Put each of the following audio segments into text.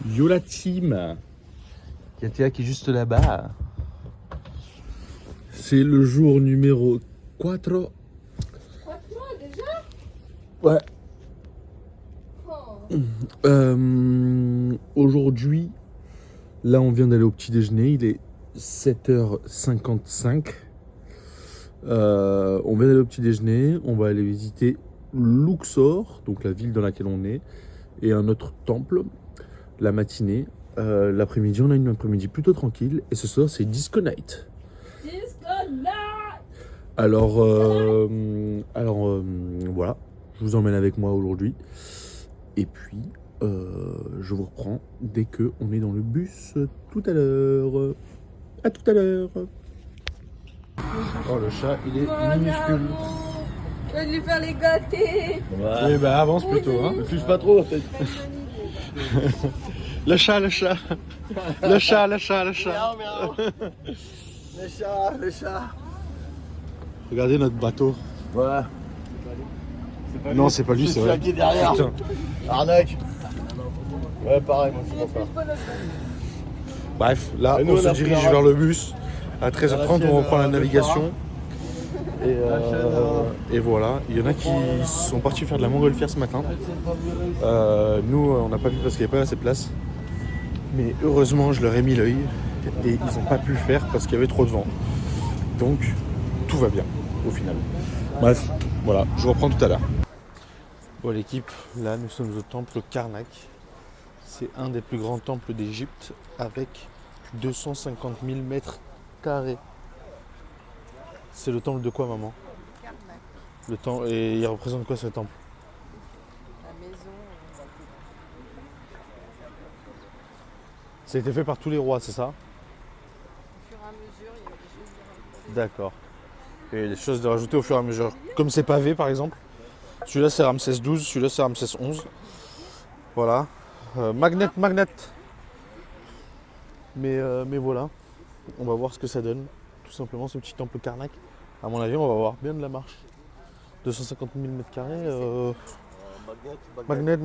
Yo la team, Katia qui est juste là-bas. C'est le jour numéro 4. 4 mois déjà? Ouais. Oh. Aujourd'hui, là on vient d'aller au petit déjeuner, il est 7h55. On vient d'aller au petit déjeuner, on va aller visiter Luxor, donc la ville dans laquelle on est, et un autre temple, la matinée. L'après-midi, on a une après-midi plutôt tranquille, et ce soir c'est Disco Night. Disco Night. Alors, voilà, je vous emmène avec moi aujourd'hui. Et puis, je vous reprends dès qu'on est dans le bus tout à l'heure. À tout à l'heure. Oh, le chat, il est Mon minuscule. amour, je vais lui faire les gâter. Eh ben, avance plutôt, hein. Ne touche pas trop. Le chat, le chat. Le chat, le chat, le chat. Miaou, miaou. Le chat, le chat. Regardez notre bateau. Ouais. Non, c'est pas lui, c'est vrai. Qui est derrière. Putain. Arnaque. Ouais, pareil, moi c'est pour ça. Bref, là, Et nous, on on se a pris dirige la vers rame. le bus. À 13h30, on reprend la navigation. Et voilà, il y en a qui sont partis faire de la montgolfière ce matin. Nous, on n'a pas pu parce qu'il n'y avait pas assez de place. Mais heureusement, je leur ai mis l'œil et ils n'ont pas pu le faire parce qu'il y avait trop de vent. Donc, tout va bien au final. Bref, voilà, je vous reprends tout à l'heure. Bon, l'équipe, là, nous sommes au temple Karnak. C'est un des plus grands temples d'Égypte avec 250 000 mètres carrés. C'est le temple de quoi, maman? Karnak, Le temple, et il représente quoi ce temple? la maison. Ça a été fait par tous les rois, c'est ça? Au fur et à mesure, il y a des choses de rajouter. D'accord. Et des choses de rajouter au fur et à mesure. Comme c'est pavé par exemple. Celui-là c'est Ramsès XII, celui-là c'est Ramsès XI. Voilà. Magnet. Mais voilà. On va voir ce que ça donne. Tout simplement ce petit temple Karnak. À mon avis, on va avoir bien de la marche. 250 000 mètres carrés. Magnet.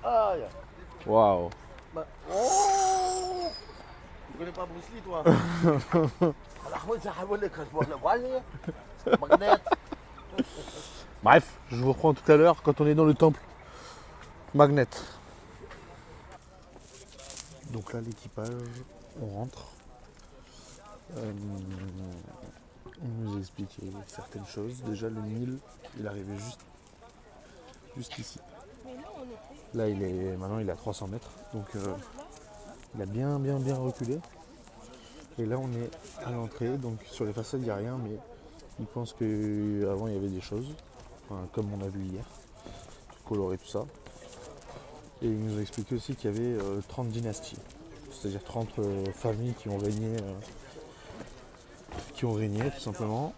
Aïe. Waouh. Oh. Tu connais pas Bruce Lee, toi? Magnet. Bref, je vous reprends tout à l'heure quand on est dans le temple Magnet. Donc là, l'équipage, on rentre. On nous a expliqué certaines choses. Déjà, le Nil, il arrivait juste ici. Là, maintenant, il est à 300 mètres. Donc, il a bien reculé. Et là, on est à l'entrée. Donc, sur les façades, il n'y a rien. Mais ils pensent qu'avant, il y avait des choses. Enfin, comme on a vu hier. Coloré, tout ça. Et il nous a expliqué aussi qu'il y avait 30 dynasties. C'est-à-dire 30 familles qui ont régné tout simplement.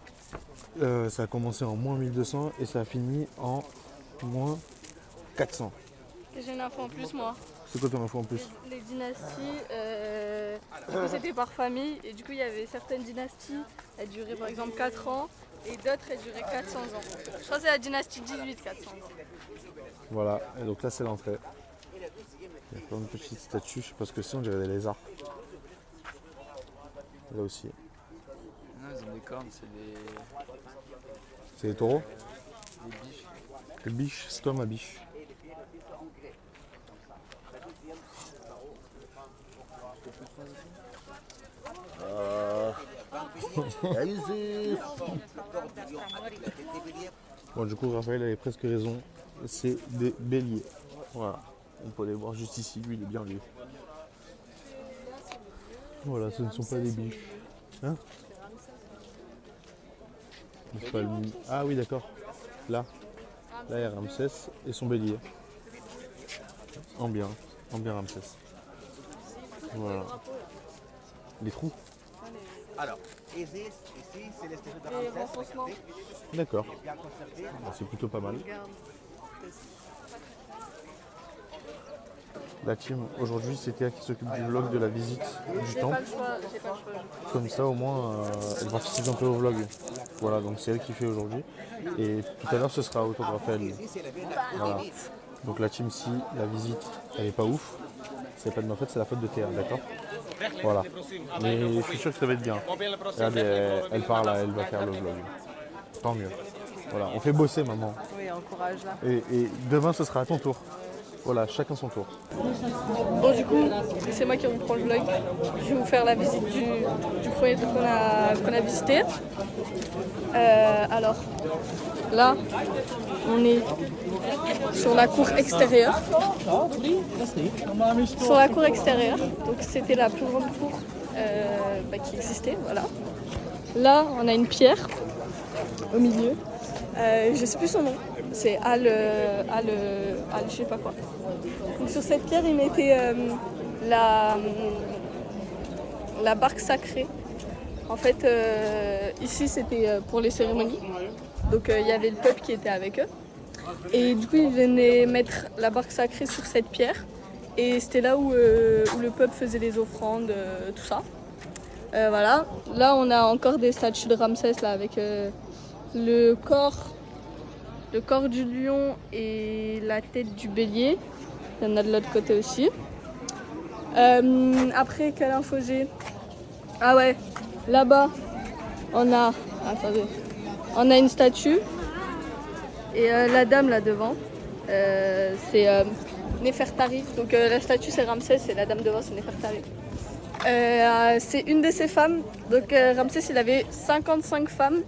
Ça a commencé en moins 1200 et ça a fini en moins 400. J'ai une info en plus, moi. C'est quoi ton info en plus? Les dynasties, du coup, c'était par famille. Et du coup, il y avait certaines dynasties, elles duraient par exemple 4 ans. Et d'autres, elles duraient 400 ans. Je crois que c'est la dynastie 18, 400 ans. Voilà, et donc là c'est l'entrée. Il y a plein de petites statues, je sais pas ce que c'est, on dirait des lézards. Là aussi. Non, ils ont des cornes, c'est des C'est des taureaux? biches. Quelle biche? C'est toi ma biche. Bon, du coup, Raphaël avait presque raison. C'est des béliers. Voilà. On peut les voir juste ici. Lui, il est bien lieu. Voilà, ce ne sont pas des biches. Hein? C'est pas le... Ah oui, d'accord. Là. Là, il y a Ramsès et son bélier. En bien Ramsès. Voilà. Les trous. Alors, ici, c'est les statues de Les Ramsès. renfoncements. D'accord. Bien conservé. Bon, c'est plutôt pas mal. la team, aujourd'hui c'est Théa qui s'occupe du vlog de la visite du J'ai temple. pas le choix, j'ai pas le choix. Comme ça au moins elle participe un peu au vlog. Voilà, donc c'est elle qui fait aujourd'hui. Et tout à l'heure ce sera au tour de Raphaël. Voilà. Donc la team, si la visite elle est pas ouf, c'est pas de ma faute, c'est la faute de Théa, d'accord? Voilà. Mais je suis sûr que ça va être bien. Regardez, elle parle, elle va faire le vlog. Tant mieux. Voilà, on fait bosser maman. Oui, encourage là. Et demain ce sera à ton tour. Voilà, chacun son tour. Bon, du coup, c'est moi qui reprends le vlog. Je vais vous faire la visite du premier truc qu'on a visité. Alors, là, on est sur la cour extérieure. Sur la cour extérieure. Donc, c'était la plus grande cour qui existait. Voilà. Là, on a une pierre au milieu. Je sais plus son nom. C'est Al, je sais pas quoi. Donc sur cette pierre, ils mettaient la barque sacrée. En fait, ici, c'était pour les cérémonies. Donc il y avait le peuple qui était avec eux. Et du coup, ils venaient mettre la barque sacrée sur cette pierre. Et c'était là où le peuple faisait les offrandes, tout ça. Voilà. Là, on a encore des statues de Ramsès là, avec le corps du lion et la tête du bélier. Il y en a de l'autre côté aussi. Après, quelle info j'ai? Ah ouais, là-bas, on a une statue. Et la dame là devant, c'est Néfertari. Donc la statue c'est Ramsès et la dame devant c'est Néfertari. C'est une de ses femmes. Donc Ramsès il avait 55 femmes.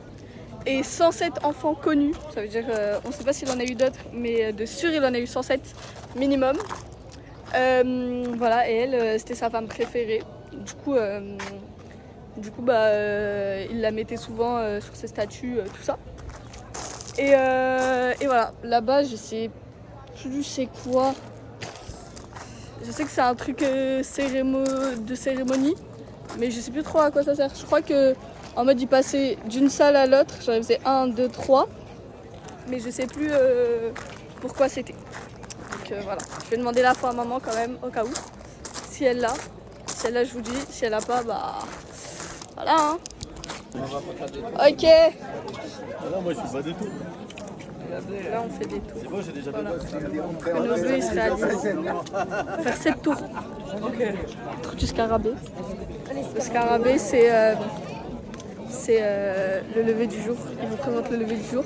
Et 107 enfants connus, ça veut dire, on ne sait pas s'il en a eu d'autres, mais de sûr il en a eu 107 minimum. Voilà, et elle, c'était sa femme préférée. Du coup, il la mettait souvent sur ses statues, tout ça. Et voilà, là-bas, je sais plus c'est quoi. Je sais que c'est un truc de cérémonie, mais je sais plus trop à quoi ça sert. Je crois que en mode, il passait d'une salle à l'autre, j'en faisais 1, 2, 3, mais je sais plus pourquoi c'était. Donc voilà, je vais demander l'info à maman quand même, au cas où, si elle l'a. Si elle l'a, je vous dis, si elle l'a pas, bah voilà. Hein. Ok. Non, moi je suis pas du tout. Là, on fait des tours. C'est bon, j'ai déjà Voilà. Que nos vœux, ils se réalisent. On va faire 7 tours. Tour du scarabée. Le scarabée, c'est le lever du jour, il représente le lever du jour,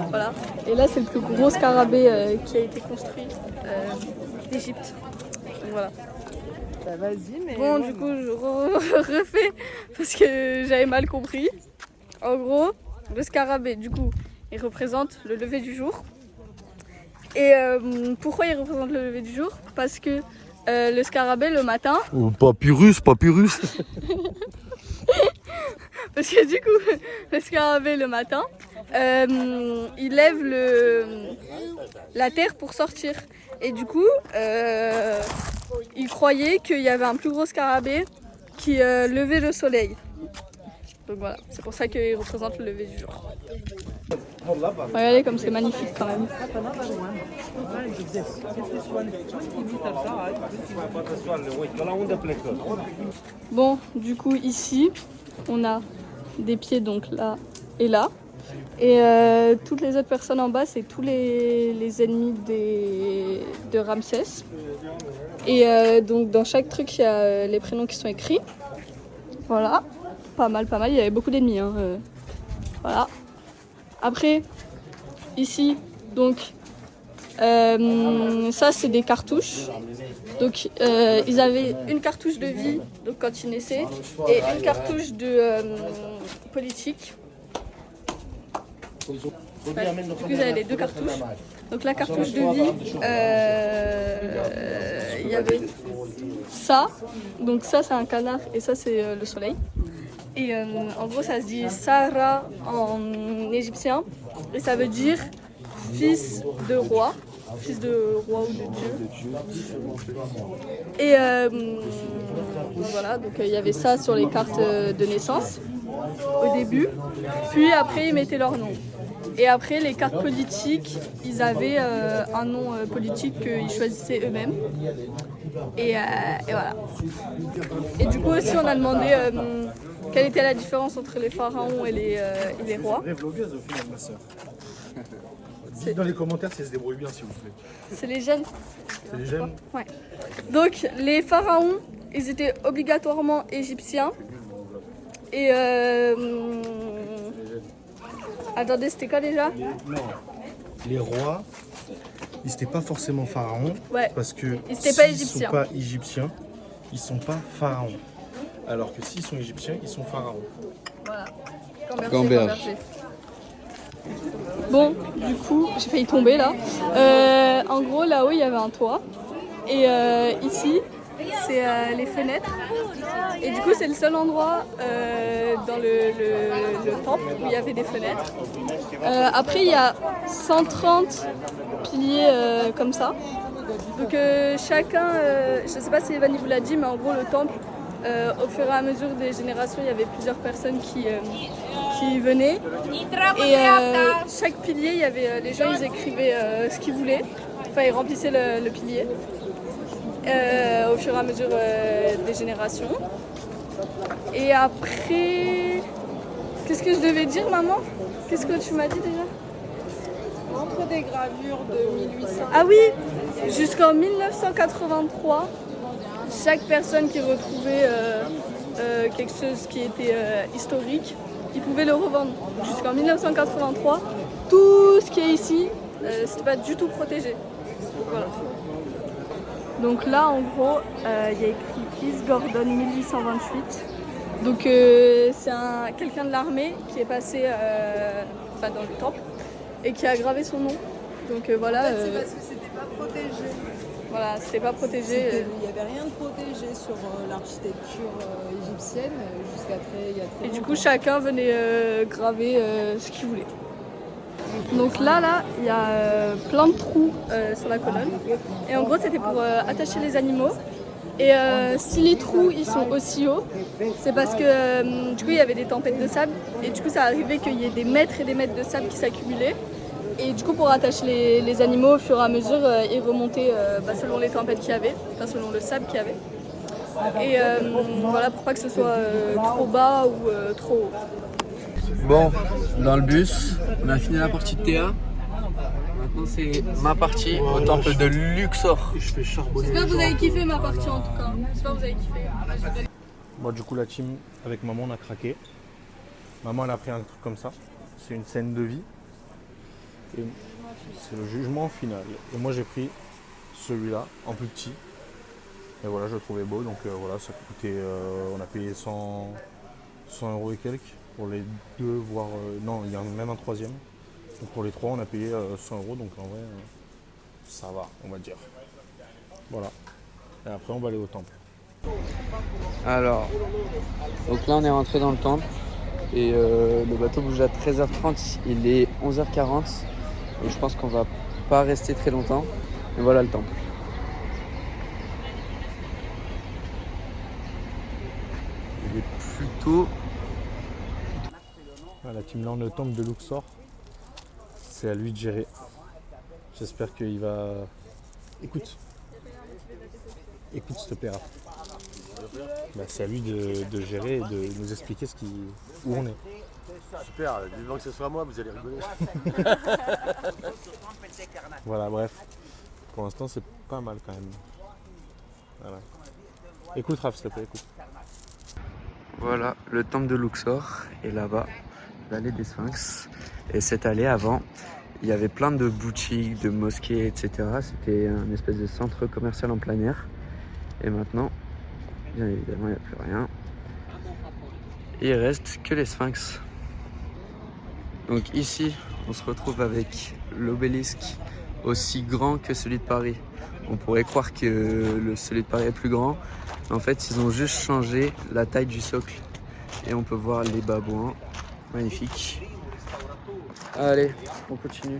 voilà. Et là c'est le plus gros scarabée qui a été construit d'Égypte, donc voilà. Bah vas-y, mais... Bon du coup je refais parce que j'avais mal compris. En gros, le scarabée du coup il représente le lever du jour. Et pourquoi il représente le lever du jour? Parce que le scarabée le matin... Papyrus. Parce que du coup, le scarabée le matin, il lève la terre pour sortir. Et du coup, il croyait qu'il y avait un plus gros scarabée qui levait le soleil. Donc voilà, c'est pour ça qu'il représente le lever du jour. Regardez comme c'est magnifique quand même. Bon, du coup ici, on a des pieds donc là et là. Et toutes les autres personnes en bas, c'est tous les ennemis de Ramsès. Et donc dans chaque truc, il y a les prénoms qui sont écrits. Voilà, pas mal, il y avait beaucoup d'ennemis. Hein. Voilà. Après, ici, donc, ça c'est des cartouches. Donc ils avaient une cartouche de vie donc, quand ils naissaient et une cartouche de politique. Ouais, du coup ils avaient les deux cartouches. Donc la cartouche de vie, il y avait ça. Donc ça c'est un canard et ça c'est le soleil. Et en gros ça se dit Sarah en égyptien et ça veut dire fils de roi. Fils de roi ou de dieu. Et voilà, donc il y avait ça sur les cartes de naissance au début. Puis après ils mettaient leur nom. Et après, les cartes politiques, ils avaient un nom politique qu'ils choisissaient eux-mêmes. Et voilà. Et du coup aussi, on a demandé quelle était la différence entre les pharaons et les rois. Vraie vlogueuse au final, ma soeur. Dites dans les commentaires si elle se débrouille bien, s'il vous plaît. C'est les jeunes. C'est les jeunes? Ouais. Donc, les pharaons, ils étaient obligatoirement égyptiens. Et attendez, c'était quoi déjà? Les rois, ils n'étaient pas forcément pharaons. Ouais. Parce que Ils étaient pas s'ils égyptiens. sont pas égyptiens, ils sont pas pharaons. Alors que s'ils sont égyptiens, ils sont pharaons. Voilà. Gamberge. Bon, du coup, j'ai failli tomber là. En gros, là-haut, il y avait un toit. Et ici, c'est les fenêtres. Et du coup, c'est le seul endroit dans le temple où il y avait des fenêtres. Après, il y a 130 piliers comme ça. Donc chacun, je sais pas si Evan vous l'a dit, mais en gros, le temple, au fur et à mesure des générations, il y avait plusieurs personnes qui venaient. Et chaque pilier, il y avait, les gens ils écrivaient ce qu'ils voulaient. Enfin, ils remplissaient le pilier au fur et à mesure des générations. Et après, qu'est-ce que je devais dire, maman? Qu'est-ce que tu m'as dit déjà? Entre des gravures de 1800. Ah oui, jusqu'en 1983, chaque personne qui retrouvait quelque chose qui était historique, il pouvait le revendre. Jusqu'en 1983, tout ce qui est ici, c'était pas du tout protégé. Voilà. Donc là, en gros, il y a écrit Peace Gordon 1828. Donc c'est quelqu'un de l'armée qui est passé dans le temple et qui a gravé son nom. Donc voilà. C'est parce que c'était pas protégé. Voilà, c'était pas protégé. Il n'y avait rien de protégé sur l'architecture égyptienne jusqu'à il y a très Et du longtemps. coup, chacun venait graver ce qu'il voulait. Donc là, il y a plein de trous sur la colonne. Et en gros, c'était pour attacher les animaux. Et si les trous ils sont aussi hauts, c'est parce que du coup il y avait des tempêtes de sable et du coup ça arrivait qu'il y ait des mètres et des mètres de sable qui s'accumulaient. Et du coup pour attacher les animaux au fur et à mesure, ils remontaient selon les tempêtes qu'il y avait, enfin selon le sable qu'il y avait. Et voilà, pour pas que ce soit trop bas ou trop haut. Bon, dans le bus, on a fini la partie de Théa. Maintenant c'est ma partie au temple de Luxor. Je fais charbonner. J'espère que vous avez kiffé ma partie en tout cas. J'espère que vous avez kiffé. Moi, du coup, la team avec maman, on a craqué. Maman, elle a pris un truc comme ça. C'est une scène de vie. Et c'est le jugement final. Et moi, j'ai pris celui-là, en plus petit. Et voilà, je le trouvais beau. Donc voilà, ça coûtait. On a payé 100 € et quelques pour les deux, voire. Non, il y a même un troisième. Donc pour les trois, on a payé 100 €. Donc en vrai, ça va, on va dire. Voilà. Et après, on va aller au temple. Alors, donc là on est rentré dans le temple et le bateau bouge à 13h30, il est 11h40 et je pense qu'on va pas rester très longtemps. Et voilà le temple. Il est plutôt... La team là, on est au temple de Luxor. C'est à lui de gérer. J'espère qu'il va... Écoute, s'il te plaît, Raph. C'est à lui de gérer et de nous expliquer où on est. Super, vivant que ce soit moi, vous allez rigoler. Voilà, bref. Pour l'instant, c'est pas mal quand même. Voilà. Écoute, Raph, s'il te plaît, écoute. Voilà, le temple de Luxor et là-bas, l'allée des Sphinx. Et cette allée avant, il y avait plein de boutiques, de mosquées, etc. C'était un espèce de centre commercial en plein air. Et maintenant, bien évidemment, il n'y a plus rien. Et il reste que les Sphinx. Donc ici, on se retrouve avec l'obélisque aussi grand que celui de Paris. On pourrait croire que celui de Paris est plus grand. En fait, ils ont juste changé la taille du socle. Et on peut voir les babouins. Magnifique. Allez, on continue.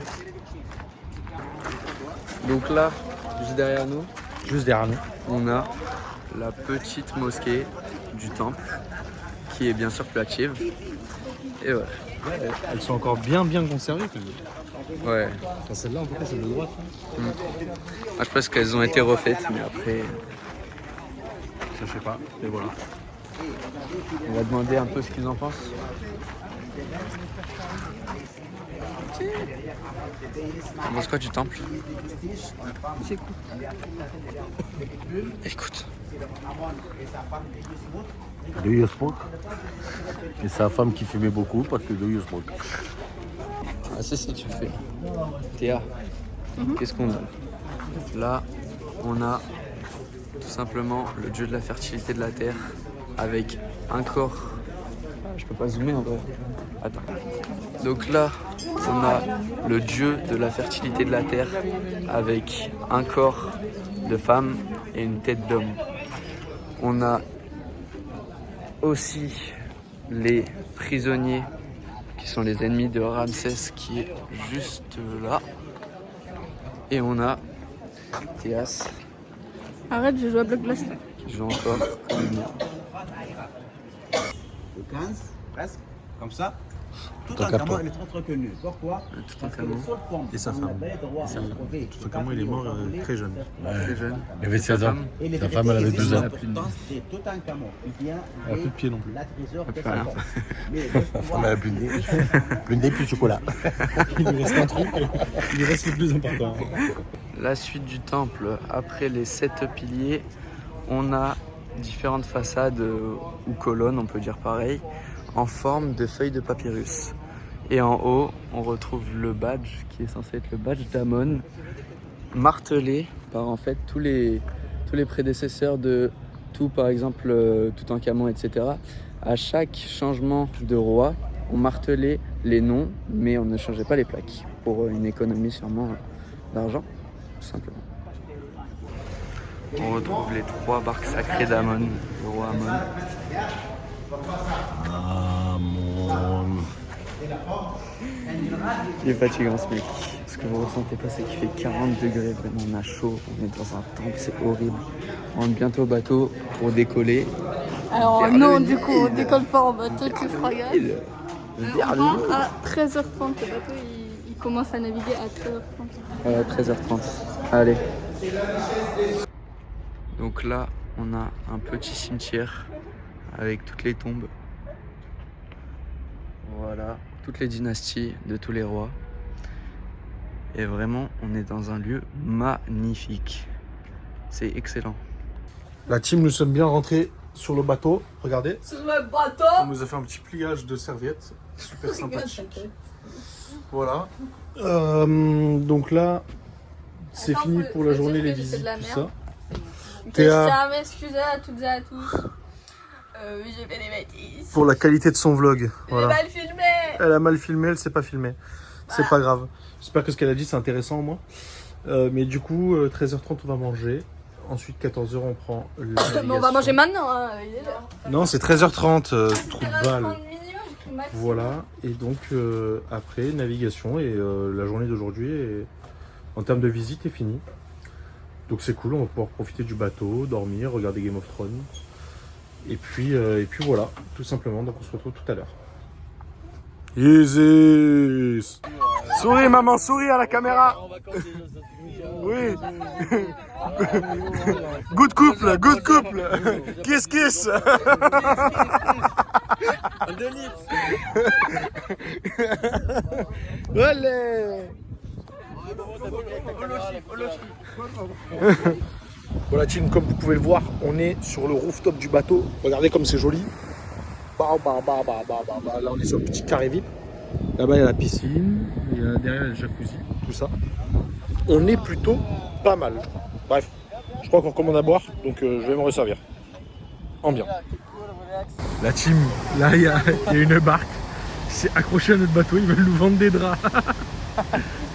Donc là, juste derrière nous, on a la petite mosquée du temple qui est bien sûr plus active. Et voilà. Elles sont encore bien conservées. Ouais. Enfin, celle-là, en tout cas, c'est de droite. Ah, je pense qu'elles ont été refaites, mais après, Ça, je sais pas. Et voilà. on va demander un peu ce qu'ils en pensent. Tu penses quoi du temple? J'écoute. Écoute. Do you smoke? Et sa femme qui fumait beaucoup parce que do you smoke? Ah si tu le fais. Théa, qu'est-ce qu'on a? Là, on a tout simplement le dieu de la fertilité de la terre avec un corps. Ah, je peux pas zoomer en vrai. Attends. Donc là, on a le dieu de la fertilité de la terre avec un corps de femme et une tête d'homme. On a aussi les prisonniers qui sont les ennemis de Ramsès qui est juste là. Et on a Théas Arrête, je joue à Block Blast. qui joue encore. Le 15, presque, comme ça. Tout Tant en qu'à Camon, toi. il est très connu. Pourquoi? Tout en Parce que le Camon. seul pont Et sa qu'on femme. avait droit à trouver, Tout comment il est mort très jeune. Très jeune. Il avait 16 ans. Et les Sa femme, elle avait 12 ans. l'importance de Toutankhamon, qui vient Elle a plus de pied non plus. la trésor de plus sa rien. mort. Mais Sa femme, elle a plus de nez. Plus de nez, plus de chocolat. Il lui reste un truc. Il lui reste le plus important. La suite du temple, après les 7 piliers, on a différentes façades ou colonnes, on peut dire pareil, en forme de feuilles de papyrus. Et en haut, on retrouve le badge qui est censé être le badge d'Amon, martelé par en fait tous les prédécesseurs de tout, par exemple Toutankhamon, etc. À chaque changement de roi, on martelait les noms, mais on ne changeait pas les plaques pour une économie sûrement d'argent, tout simplement. On retrouve les 3 barques sacrées d'Amon, le roi Amon. Ah, mon... Il est fatigant ce mec. Ce que vous ressentez pas, c'est qu'il fait 40 degrés, vraiment on a chaud, on est dans un temple, c'est horrible. On rentre bientôt au bateau pour décoller. Alors Vers non, le du coup, on décolle pas en bateau, tu feras gaffe. On Vers le part à 13h30, le bateau il commence à naviguer à 13h30. Voilà, 13h30. Allez. Donc là, on a un petit cimetière avec toutes les tombes. Voilà, toutes les dynasties de tous les rois. Et vraiment, on est dans un lieu magnifique. C'est excellent. La team, nous sommes bien rentrés sur le bateau. Regardez. Sur le bateau. On nous a fait un petit pliage de serviettes. Super sympathique. Voilà. Donc là, c'est Attends, fini pour la faut journée, dire les que j'ai fait de visites, la tout merde. ça. Je Théa. tiens à m'excuser à toutes et à tous. J'ai fait des bêtises. Pour la qualité de son vlog. J'ai Voilà. mal filmé. Elle a mal filmé, elle s'est pas filmée. C'est pas grave. J'espère que ce qu'elle a dit, c'est intéressant au moins. Mais du coup, 13h30, on va manger. Ensuite, 14h, on prend la navigation. Bon, on va manger maintenant. Hein. Il est l'heure. Non, c'est 13h30, trou de 13h30 balle. minimum, j'ai pris maximum. Voilà. Et donc, après, navigation. Et la journée d'aujourd'hui, en termes de visite, est finie. Donc c'est cool, on va pouvoir profiter du bateau, dormir, regarder Game of Thrones. Et puis voilà, tout simplement. Donc on se retrouve tout à l'heure. Easy. Souris maman, souris à la caméra. Oui. Good couple, good couple. Kiss kiss. Allez. Voilà team, comme vous pouvez le voir, on est sur le rooftop du bateau. Regardez comme c'est joli. Là on est sur le petit carré VIP. Là-bas il y a la piscine, il y a derrière le jacuzzi, tout ça. On est plutôt pas mal. Bref, je crois qu'on recommande à boire, donc je vais me resservir. En bien. La team, là il y a une barque. C'est accroché à notre bateau, ils veulent nous vendre des draps.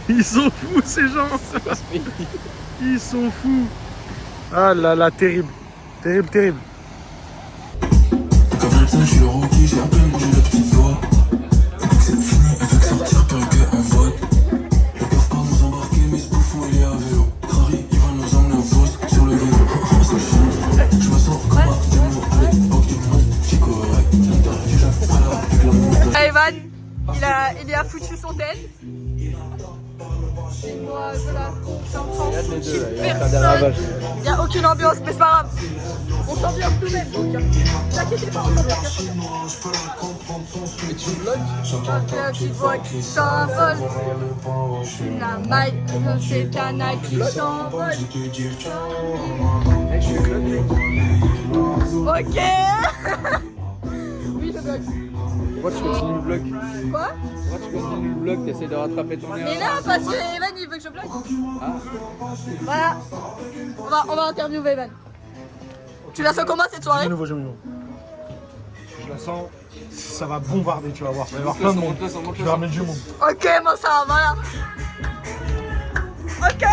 Ils sont fous ces gens. Ils sont fous. Ah là là, terrible. Terrible, terrible. Comme ça, je suis le rookie, j'ai à peine mangé la petite voix. C'est fini, avec sortir, perruquet en vote. Ils peuvent pas nous embarquer, mais ce bouffon il est à vélo. Harry, il va nous emmener au poste sur le vélo. Je me sens comme un démon à l'époque du monde. Chico, ouais, l'interview, j'aime pas la avec la Evan, il a Regarde les deux, il y a des ravages. Il n'y a aucune ambiance, mais c'est pas grave. On s'ambiance nous-mêmes, donc t'inquiétez pas, on s'ambiance. Mais tu vlogs? La petite voix qui s'envole. La maille, c'est un œil qui s'envole. Je suis vlog, mec. Ok. Oui, je vlog. Pourquoi tu continues le vlog? Quoi? Pourquoi tu continues le vlog? T'essaies de rattraper ton erreur? Mais là, parce que Evan, il veut que je vlog. Ah. Voilà. On va interviewer Evan. Tu la sens comment cette soirée? De nouveau, je la sens, ça va bombarder, tu vas voir. Il va y avoir plein de monde. Je vais ramener du monde. Ok, bon ça va, voilà. Ok,